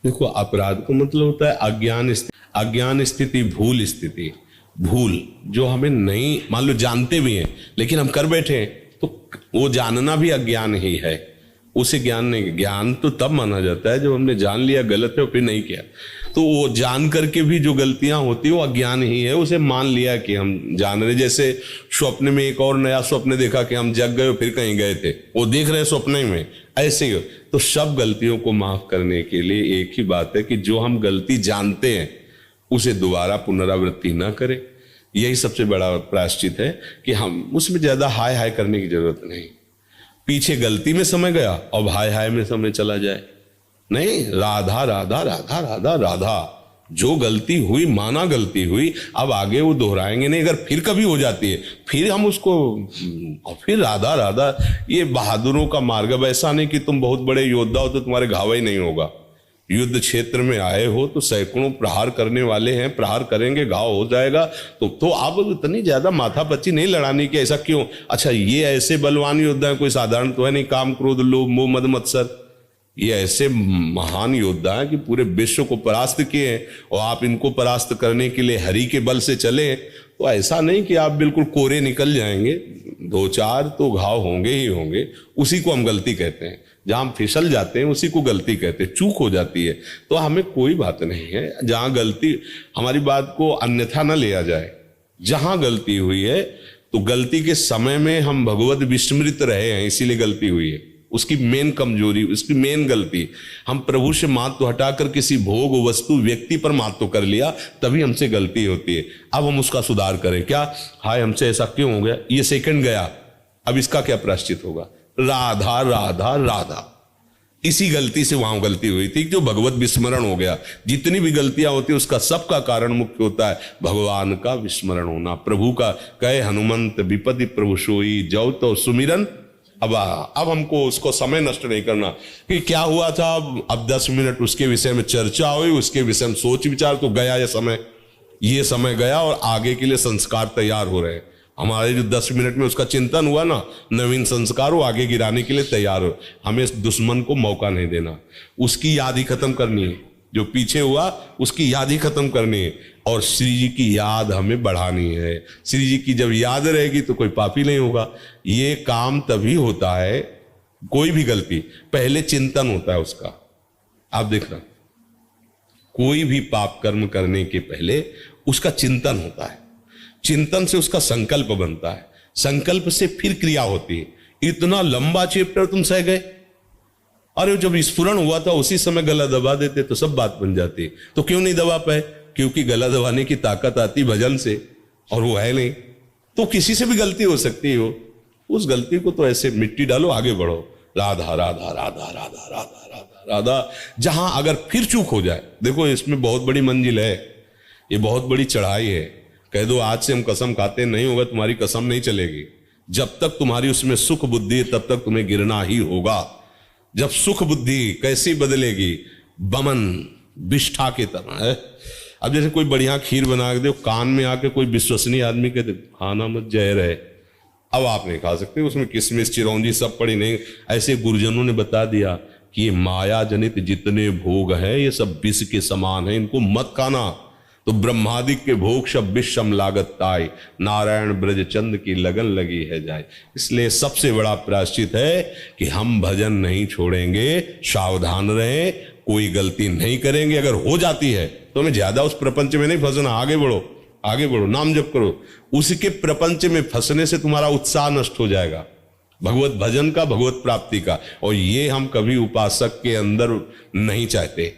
देखो, अपराध का मतलब होता है अज्ञान स्थिति, भूल स्थिति। भूल जो हमें नहीं, मान लो जानते भी हैं लेकिन हम कर बैठे हैं, तो वो जानना भी अज्ञान ही है। उसे ज्ञान नहीं, ज्ञान तो तब माना जाता है जब हमने जान लिया गलत है और फिर नहीं किया। तो वो जान करके भी जो गलतियां होती है वो अज्ञान ही है, उसे मान लिया कि हम जान रहे। जैसे स्वप्न में एक और नया स्वप्न देखा कि हम जग गए फिर कहीं गए थे, वो देख रहे स्वप्न में, ऐसे ही। तो सब गलतियों को माफ करने के लिए एक ही बात है कि जो हम गलती जानते हैं उसे दोबारा पुनरावृत्ति ना करें। यही सबसे बड़ा प्रायश्चित है कि हम उसमें ज्यादा हाय हाय करने की जरूरत नहीं। पीछे गलती में समय गया और हाय हाय में समय चला जाए, नहीं। राधा राधा राधा राधा राधा, जो गलती हुई माना गलती हुई, अब आगे वो दोहराएंगे नहीं। अगर फिर कभी हो जाती है फिर हम उसको, और फिर राधा राधा। ये बहादुरों का मार्ग। अब ऐसा नहीं कि तुम बहुत बड़े योद्धा हो तो तुम्हारे घाव ही नहीं होगा। युद्ध क्षेत्र में आए हो तो सैकड़ों प्रहार करने वाले हैं, प्रहार करेंगे, घाव हो जाएगा। तो आप इतनी ज्यादा माथापच्ची नहीं लड़ानी कि ऐसा क्यों। अच्छा, ये ऐसे बलवान योद्धा है, कोई साधारण तो है नहीं। काम क्रोध लोभ मोह मद मत्सर, ये ऐसे महान योद्धा हैं कि पूरे विश्व को परास्त किए हैं, और आप इनको परास्त करने के लिए हरि के बल से चले। तो ऐसा नहीं कि आप बिल्कुल कोरे निकल जाएंगे, दो चार तो घाव होंगे ही होंगे। उसी को हम गलती कहते हैं, जहां हम फिसल जाते हैं उसी को गलती कहते हैं, चूक हो जाती है। तो हमें कोई बात नहीं है जहां गलती, हमारी बात को अन्यथा न लिया जाए। जहां गलती हुई है तो गलती के समय में हम भगवत विस्मृत रहे हैं, इसीलिए गलती हुई है। उसकी मेन कमजोरी, उसकी मेन गलती, हम प्रभु से महत्व हटाकर किसी भोग वस्तु व्यक्ति पर महत्व कर लिया, तभी हमसे गलती होती है। अब हम उसका सुधार करें क्या, हाय हमसे ऐसा क्यों हो गया, ये सेकंड गया, अब इसका क्या प्रायश्चित होगा। राधा राधा राधा, इसी गलती से वहां गलती हुई थी, जो भगवत विस्मरण हो गया। जितनी भी गलतियां होती है उसका सबका कारण मुख्य होता है भगवान का विस्मरण होना। प्रभु का कहे हनुमंत विपदि प्रभु सोई, जौ तो सुमिरन। अब हमको उसको समय नष्ट नहीं करना कि क्या हुआ था, अब 10 मिनट उसके विषय में चर्चा हुई, उसके विषय में सोच विचार, तो गया ये समय गया, और आगे के लिए संस्कार तैयार हो रहे हैं। हमारे जो 10 मिनट में उसका चिंतन हुआ ना, नवीन संस्कार वो आगे गिराने के लिए तैयार हो। हमें इस दुश्मन को मौका नहीं देना, उसकी याद ही खत्म करनी है। जो पीछे हुआ उसकी याद ही खत्म करनी है, और श्री जी की याद हमें बढ़ानी है। श्री जी की जब याद रहेगी तो कोई पापी नहीं होगा। ये काम तभी होता है, कोई भी गलती पहले चिंतन होता है उसका। आप देखना, कोई भी पाप कर्म करने के पहले उसका चिंतन होता है, चिंतन से उसका संकल्प बनता है, संकल्प से फिर क्रिया होती है। इतना लंबा चैप्टर तुम सह गए, अरे जब स्फुरण हुआ था उसी समय गला दबा देते तो सब बात बन जाती। तो क्यों नहीं दबा पाए, क्योंकि गला दबाने की ताकत आती भजन से, और वो है नहीं। तो किसी से भी गलती हो सकती हो, उस गलती को तो ऐसे मिट्टी डालो, आगे बढ़ो। राधा राधा राधा राधा राधा राधा राधा। जहां अगर फिर चूक हो जाए, देखो इसमें बहुत बड़ी मंजिल है, ये बहुत बड़ी चढ़ाई है। कह दो आज से हम कसम खाते नहीं होगा, तुम्हारी कसम नहीं चलेगी। जब तक तुम्हारी उसमें सुख बुद्धि है तब तक तुम्हें गिरना ही होगा। जब सुख बुद्धि कैसी बदलेगी, बमन विष्ठा की तरह है। अब जैसे कोई बढ़िया खीर बना के दो, कान में आके कोई विश्वसनीय आदमी कहते खाना मत, जहर है, अब आप नहीं खा सकते, उसमें किशमिश चिरौंजी सब पड़ी नहीं। ऐसे गुरुजनों ने बता दिया कि ये माया जनित जितने भोग हैं ये सब विष के समान है, इनको मत खाना। तो ब्रह्मादिक के भोग सब विषम लागत ताई, नारायण ब्रज चंद की लगन लगी है जाए। इसलिए सबसे बड़ा प्रायश्चित है कि हम भजन नहीं छोड़ेंगे, सावधान रहें, कोई गलती नहीं करेंगे। अगर हो जाती है तो हमें ज्यादा उस प्रपंच में नहीं फंसना, आगे बढ़ो, आगे बढ़ो, नाम जप करो। उसके प्रपंच में फंसने से तुम्हारा उत्साह नष्ट हो जाएगा, भगवत भजन का, भगवत प्राप्ति का। और ये हम कभी उपासक के अंदर नहीं चाहते।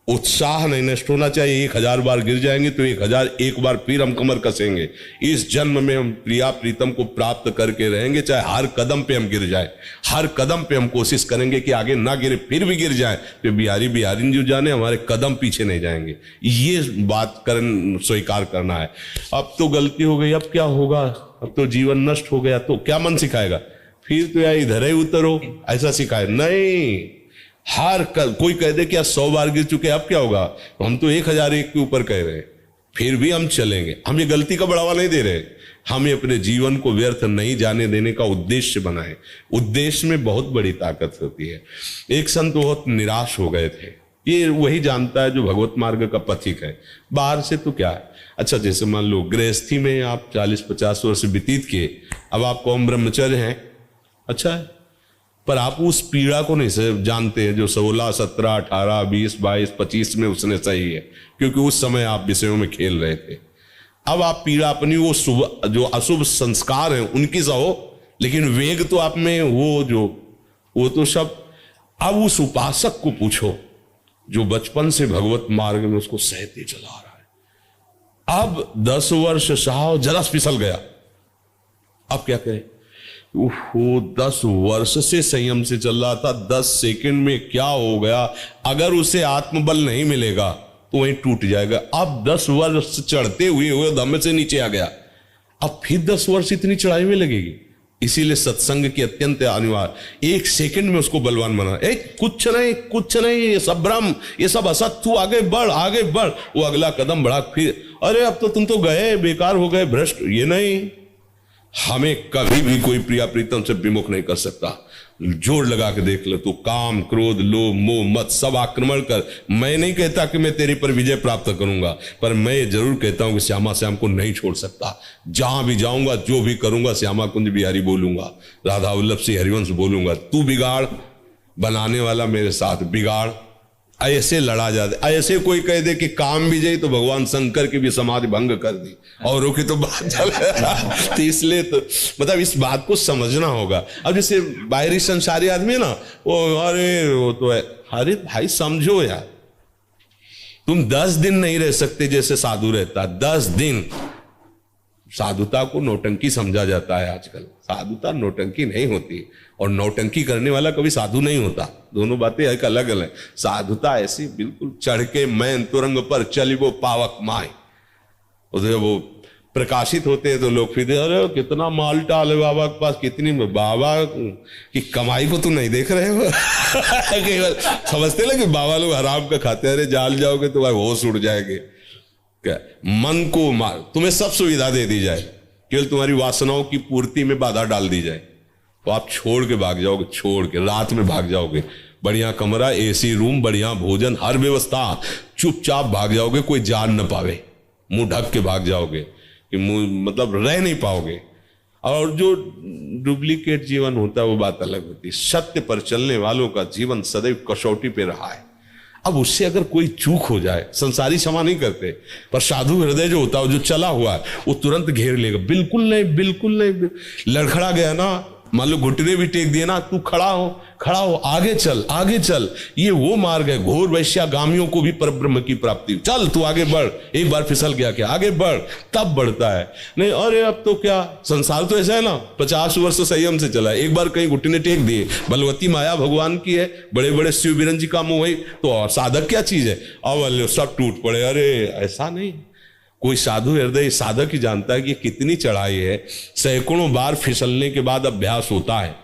उत्साह नहीं नष्ट होना चाहिए। 1000 बार गिर जाएंगे तो 1001 बार फिर हम कमर कसेंगे। इस जन्म में हम प्रिया प्रीतम को प्राप्त करके रहेंगे, चाहे हर कदम पे हम गिर जाए, हर कदम पे हम कोशिश करेंगे कि आगे ना गिरे, फिर भी गिर जाए तो बिहारी बिहारी जो जाने, हमारे कदम पीछे नहीं जाएंगे। ये बात स्वीकार करना है। अब तो गलती हो गई, अब क्या होगा, अब तो जीवन नष्ट हो गया, तो क्या मन सिखाएगा, फिर तो यार इधर ही उतरो, ऐसा सिखाए नहीं। कोई कह दे कि 100 बार गिर चुके, अब क्या होगा, तो हम तो 1001 के ऊपर कह रहे हैं, फिर भी हम चलेंगे। हम ये गलती का बढ़ावा नहीं दे रहे, हमें अपने जीवन को व्यर्थ नहीं जाने देने का उद्देश्य बनाए। उद्देश्य में बहुत बड़ी ताकत होती है। एक संत बहुत निराश हो गए थे, ये वही जानता है जो भगवत मार्ग का पथिक है। बाहर से तो क्या है। अच्छा, जैसे मान लो गृहस्थी में आप 40-50 वर्ष व्यतीत किए, अब आप कौम ब्रह्मचर्य हैं, अच्छा है, पर आप उस पीड़ा को नहीं जानते हैं जो 16, 17, 18, 20, 22, 25 में उसने सही है, क्योंकि उस समय आप विषयों में खेल रहे थे। अब आप पीड़ा अपनी वो जो अशुभ संस्कार हैं उनकी सहो, लेकिन वेग तो आप में वो तो सब। अब उस उपासक को पूछो जो बचपन से भगवत मार्ग में उसको सहते चला रहा है, अब 10 वर्ष सहा, जरा फिसल गया, अब क्या करें। वो 10 वर्ष से संयम से चल रहा था, 10 सेकंड में क्या हो गया, अगर उसे आत्मबल नहीं मिलेगा तो वहीं टूट जाएगा। अब 10 वर्ष चढ़ते हुए दम से नीचे आ गया, अब फिर 10 वर्ष इतनी चढ़ाई में लगेगी। इसीलिए सत्संग की अत्यंत अनिवार्य। 1 सेकंड में उसको बलवान बना, कुछ नहीं, ये सब ब्रह्म, ये सब असत, तू आगे बढ़। वो अगला कदम बढ़ा, फिर अरे अब तो तुम तो गए, बेकार हो गए, भ्रष्ट। ये नहीं, हमें कभी भी कोई प्रिया प्रीतम से विमुख नहीं कर सकता। जोर लगा के देख ले, तू काम, क्रोध, लोभ, मोह, मत सब आक्रमण कर। मैं नहीं कहता कि मैं तेरे पर विजय प्राप्त करूंगा, पर मैं जरूर कहता हूं कि श्यामा श्याम को नहीं छोड़ सकता। जहां भी जाऊंगा, जो भी करूंगा, श्यामा कुंज बिहारी बोलूंगा, राधा वल्लभ से हरिवंश बोलूंगा। तू बिगाड़, बनाने वाला मेरे साथ बिगाड़। ऐसे लड़ा जाता। ऐसे कोई कह दे कि काम भी जाए तो भगवान शंकर की भी समाधि भंग कर दी, औरों की तो बात चल तो इसलिए तो मतलब इस बात को समझना होगा। अब जैसे बाहरी संसारी आदमी है ना, वो तो है, अरे भाई समझो यार, तुम 10 दिन नहीं रह सकते जैसे साधु रहता। 10 दिन साधुता को नौटंकी समझा जाता है आजकल। साधुता नौटंकी नहीं होती, और नौटंकी करने वाला कभी साधु नहीं होता। दोनों बातें एक अलग अलग। साधुता ऐसी बिल्कुल चढ़ के मैं तुरंग पर चली वो पावक माए, उधर वो प्रकाशित होते हैं तो लोग फिर अरे कितना माल टाल है बाबा के पास, कितनी, बाबा की कमाई को तो नहीं देख रहे हो केवल समझते ना कि बाबा लोग हराम का खाते हैं। अरे जाल जाओगे तो भाई होश उड़ जाएंगे। क्या मन को मार, तुम्हें सब सुविधा दे दी जाए, केवल तुम्हारी वासनाओं की पूर्ति में बाधा डाल दी जाए, तो आप छोड़ के भाग जाओगे, छोड़ के रात में भाग जाओगे। बढ़िया कमरा, एसी रूम, बढ़िया भोजन, हर व्यवस्था, चुपचाप भाग जाओगे, कोई जान न पावे, मुंह ढक के भाग जाओगे कि मतलब रह नहीं पाओगे। और जो डुप्लीकेट जीवन होता है वो बात अलग होती है। सत्य पर चलने वालों का जीवन सदैव कसौटी पे रहा है। अब उससे अगर कोई चूक हो जाए, संसारी क्षमा नहीं करते, पर साधु हृदय जो होता है, जो चला हुआ है, वो तुरंत घेर लेगा। बिल्कुल नहीं, लड़खड़ा गया ना, मान लो घुटने भी टेक दिए ना, तू खड़ा हो, आगे चल। ये वो मार्ग है, घोर वैश्यागामियों को भी परब्रह्म की प्राप्ति। चल तू आगे बढ़, एक बार फिसल गया क्या, आगे बढ़, तब बढ़ता है। नहीं अरे अब तो क्या, संसार तो ऐसा है ना, 50 वर्ष संयम से चला है, एक बार कहीं घुटने टेक दिए, बलवती माया भगवान की है, बड़े बड़े शिव बिरन जी का मोह है, तो साधक क्या चीज है, अब सब टूट पड़े। अरे ऐसा नहीं, कोई साधु हृदय साधक ही जानता है कि कितनी चढ़ाई है। सैकड़ों बार फिसलने के बाद अभ्यास होता है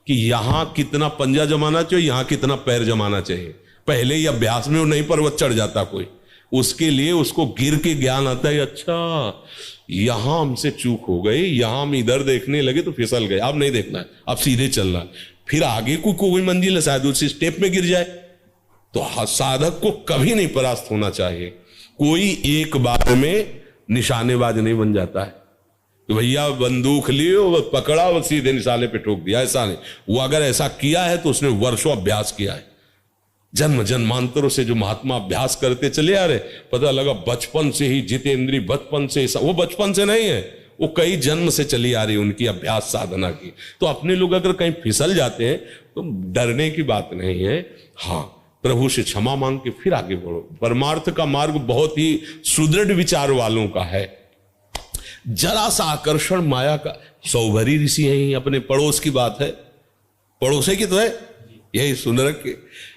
कि यहां कितना पंजा जमाना चाहिए, यहां कितना पैर जमाना चाहिए। पहले ही अभ्यास में वो नहीं पर्वत चढ़ जाता कोई, उसके लिए उसको गिर के ज्ञान आता है, अच्छा यहां हमसे चूक हो गई, यहां हम इधर देखने लगे तो फिसल गए, अब नहीं देखना है, अब सीधे चलना है। फिर आगे कोई मंजिल है, शायद उसी स्टेप में गिर जाए। तो साधक को कभी नहीं परास्त होना चाहिए। कोई एक बात में निशानेबाज नहीं बन जाता है कि भैया बंदूक लिए वो पकड़ा वो सीधे निशाने पे ठोक दिया, ऐसा नहीं। वो अगर ऐसा किया है तो उसने वर्षों अभ्यास किया है। जन्म जन्मांतरों से जो महात्मा अभ्यास करते चले आ रहे, पता लगा बचपन से ही जितेंद्री, बचपन से, वो बचपन से नहीं है, वो कई जन्म से चली आ रही उनकी अभ्यास साधना की। तो अपने लोग अगर कहीं फिसल जाते हैं तो डरने की बात नहीं है। हाँ, प्रभु से क्षमा मांग के फिर आगे बढ़ो। परमार्थ का मार्ग बहुत ही सुदृढ़ विचार वालों का है। जरा सा आकर्षण माया का, सौभरी ऋषि है, अपने पड़ोस की बात है, पड़ोसे की तो है, यही सुन रखे,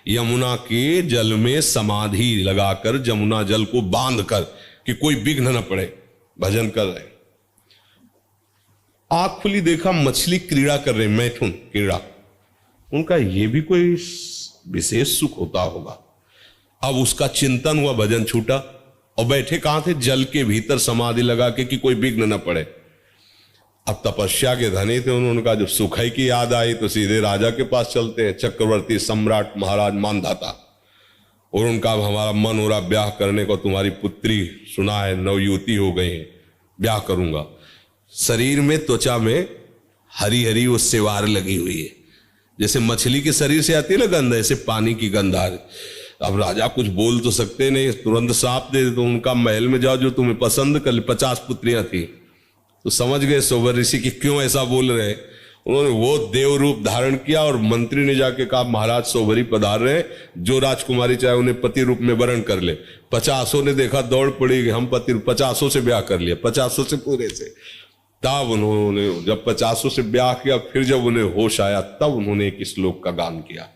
यमुना के जल में समाधि लगाकर, जमुना जल को बांध कर कि कोई विघ्न न पड़े, भजन कर रहे। आंख खुली देखा मछली क्रीड़ा कर रहे, मैथुन क्रीड़ा, उनका ये भी कोई विशेष सुख होता होगा। अब उसका चिंतन हुआ, भजन छूटा, और बैठे कहां थे, जल के भीतर समाधि लगा के कि कोई विघ्न न पड़े। अब तपस्या के धनी थे, उन्होंने कहा जब सुखाई की याद आई तो सीधे राजा के पास चलते हैं, चक्रवर्ती सम्राट महाराज मानधाता। और उनका हमारा मन हो रहा ब्याह करने को, तुम्हारी पुत्री सुना है नवयुवती हो गई है, ब्याह करूंगा। शरीर में, त्वचा में हरी हरी वो सेवार लगी हुई है, जैसे मछली के शरीर से आती है ना गंध, ऐसे पानी की गंध आ रही। अब राजा कुछ बोल तो सकते नहीं, तुरंत साफ दे दे, तो उनका महल में जाओ जो तुम्हें पसंद कर। 50 पुत्रियां थी, तो समझ गए सोबर ऋषि कि क्यों ऐसा बोल रहे। उन्होंने वो देव रूप धारण किया और मंत्री ने जाके कहा महाराज सोबरी पधार रहे हैं, जो राजकुमारी चाहे उन्हें पति रूप में वरण कर ले। 50 ने देखा, दौड़ पड़ी, हम पति 50 से ब्याह कर लिया, 50 से पूरे से। तब उन्होंने जब 50 से ब्याह किया, फिर जब उन्हें होश आया, तब उन्होंने एक श्लोक का गान किया।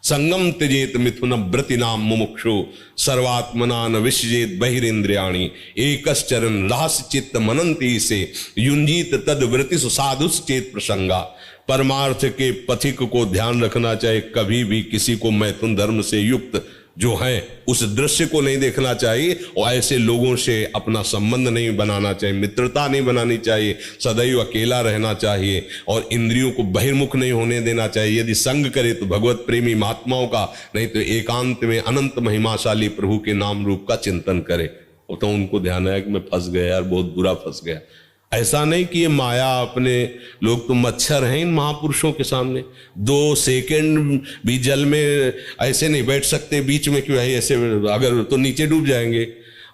संगम त्यजेत मिथुन व्रतिनाम मुमुक्षु सर्वात्मना न विसजेत बहिरेन्द्रियाणि एकश्चरन रहस्य चित्त मनंती से युंजीत तद व्रति साधुश्चेत प्रसंगा। परमार्थ के पथिक को ध्यान रखना चाहिए, कभी भी किसी को मैथुन धर्म से युक्त जो है उस दृश्य को नहीं देखना चाहिए, और ऐसे लोगों से अपना संबंध नहीं बनाना चाहिए, मित्रता नहीं बनानी चाहिए, सदैव अकेला रहना चाहिए और इंद्रियों को बहिर्मुख नहीं होने देना चाहिए। यदि संग करे तो भगवत प्रेमी महात्माओं का, नहीं तो एकांत में अनंत महिमाशाली प्रभु के नाम रूप का चिंतन करे। तो उनको ध्यान है कि मैं फंस गया यार, बहुत बुरा फंस गया। ऐसा नहीं कि ये माया अपने लोग तो मच्छर हैं इन महापुरुषों के सामने। 2 सेकंड भी जल में ऐसे नहीं बैठ सकते, बीच में क्यों है ऐसे, अगर तो नीचे डूब जाएंगे,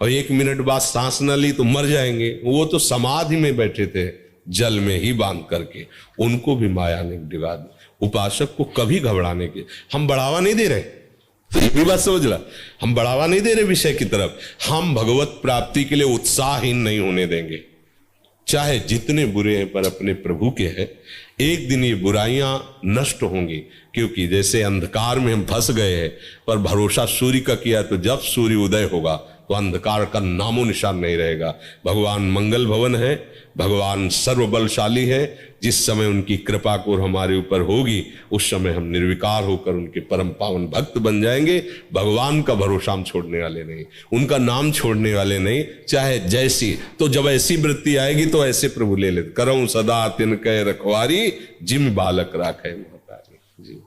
और 1 मिनट बाद सांस न ली तो मर जाएंगे। वो तो समाधि में बैठे थे जल में ही बांध करके, उनको भी माया ने डिगा दी। उपासक को कभी घबराने के हम बढ़ावा नहीं दे रहे, तो ये भी बात समझ ला, हम बढ़ावा नहीं दे रहे विषय की तरफ, हम भगवत प्राप्ति के लिए उत्साहहीन नहीं होने देंगे। चाहे जितने बुरे हैं पर अपने प्रभु के हैं, एक दिन ये बुराइयां नष्ट होंगी। क्योंकि जैसे अंधकार में हम फंस गए हैं, पर भरोसा सूर्य का किया, तो जब सूर्य उदय होगा तो अंधकार का नामो निशान नहीं रहेगा। भगवान मंगल भवन है, भगवान सर्वबलशाली है। जिस समय उनकी कृपा को हमारे ऊपर होगी, उस समय हम निर्विकार होकर उनके परम पावन भक्त बन जाएंगे। भगवान का भरोसा हम छोड़ने वाले नहीं, उनका नाम छोड़ने वाले नहीं, चाहे जैसी। तो जब ऐसी वृत्ति आएगी तो ऐसे प्रभु ले लेते, करऊं सदा तिनके रखवारी जिम बालक राखे महतारी। जी।